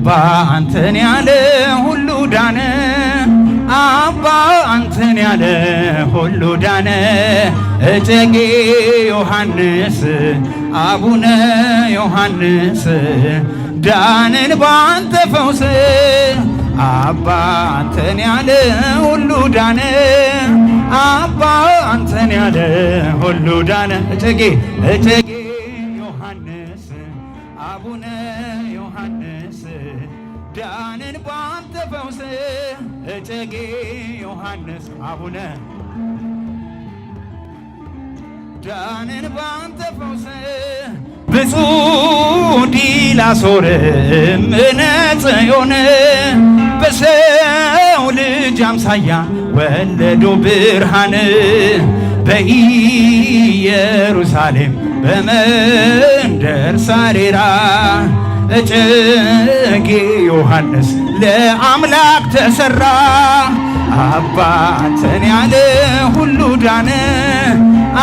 አባ አንተን ያለ ሁሉ ዳነ። አባ አንተን ያለ ሁሉ ዳነ። እጨጌ ዮሐንስ አቡነ ዮሐንስ ዳንን ባንተ ፈውስ። አባ አንተን ያለ ሁሉ ዳነ። አባ አንተን ያለ ሁሉ ዳነ። እጨጌ ዮሐንስ አቡነ ዮሐንስ ዳንን ባንተ ፈውስ። እጨጌ ዮሐንስ አቡነ ዳንን ባንተ ፈውስ። ብፁዕ ዲላሶር እምነ ጽዮን በሰው ልጅ አምሳያ ወለዱ ብርሃን። በኢየሩሳሌም በመንደር ሳሬራ እጨጌ ዮሐንስ ለአምላክ ተሰራ። አባ አንተን ያለ ሁሉ ዳነ።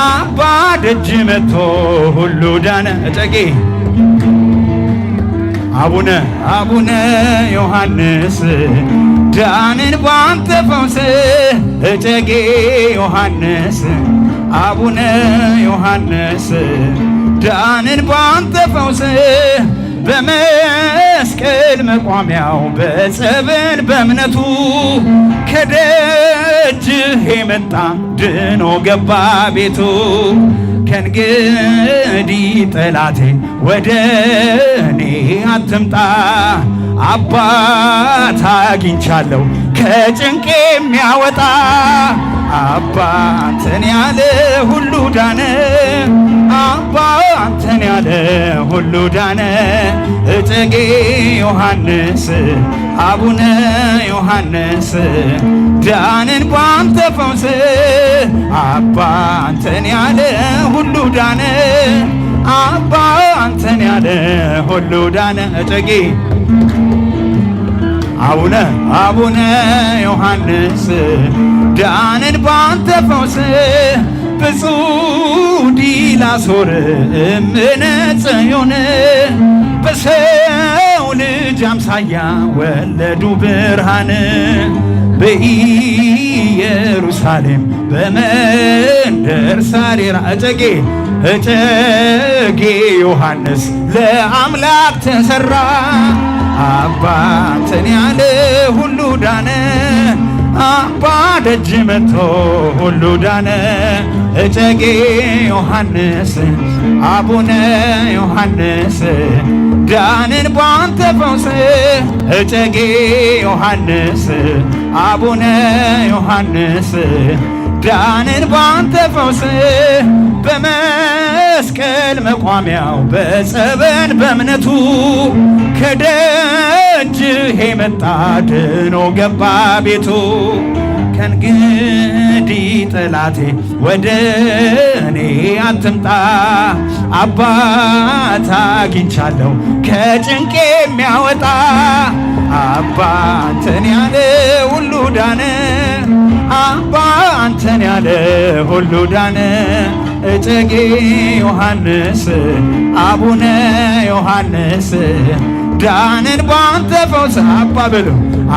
አባ ደጅ መጥቶ ሁሉ ዳነ። እጨጌ አቡነ ዮሐንስ ዳንን ባንተ ፈውስ። እጨጌ ዮሐንስ አቡነ ዮሐንስ ዳንን ባንተ ፈውስ። በመስቀል መቋሚያው በጸበል በእምነቱ ከደጅህ የመጣ ድኖ ገባ ቤቱ። ከእንግዲህ ጠላቴ ወደ እኔ አትምጣ። አባት አግኝቻለሁ ከጭንቄ የሚያወጣ። አባ አንተን ያለ ሁሉ ዳነ። አባ አንተን ያለ ሁሉ ዳነ። እጨጌ ዮሐንስ አቡነ ዮሐንስ ዳንን ባንተ ፈውስ። አባ አንተን ያለ ሁሉ ዳነ። አባ አንተን ያለ ሁሉ ዳነ። እጨጌ አቡነ ዮሐንስ ዳንን ባንተ ፈውስ። ብፁዕ ዲላሶር እምነ ጽዮን በሰው ልጅ አምሳያ ወለዱ ብርሃን። በኢየሩሳሌም በመንደር ሳሬራ እጨጌ ዮሐንስ ለአምላክ ተሰራ። አባ አንተን ያለ ሁሉ ዳነ። አባ ደጅ መጥቶ ሁሉ ዳነ። እጨጌ ዮሐንስ አቡነ ዮሐንስ ዳንን ባንተ ፈውስ። እጨጌ ዮሐንስ አቡነ ዮሐንስ ዳንን ባንተ ፈውስ። በመስቀል መቋሚያው በጸበል በእምነቱ ከደጅህ የመጣ ድኖ ገባ ቤቱ። ከእንግዲህ ጠላቴ ወደ እኔ አትምጣ። አባት አግኝቻለሁ ከጭንቄ የሚያወጣ። አባ አንተን ያለ ሁሉ ዳነ። አባ አንተን ያለ ሁሉ ዳነ። እጨጌ ዮሐንስ አቡነ ዮሐንስ ዳንን ባንተ ፈውስ። አባ በሉ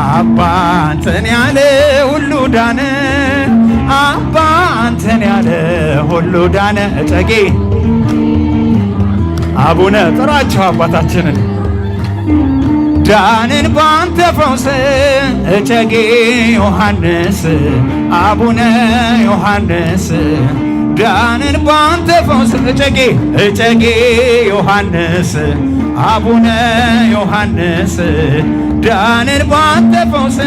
አባ አንተን ያለ ሁሉ ዳነ። አባ አንተን ያለ ሁሉ ዳነ። እጨጌ አቡነ ጥራቸው አባታችንን ዳንን ባንተ ፈውስ። እጨጌ ዮሐንስ አቡነ ዮሐንስ ዳንን ባንተ ፈውስ። እጨጌ ዮሐንስ አቡነ ዮሐንስ ዳንን ባንተ ፈውስ።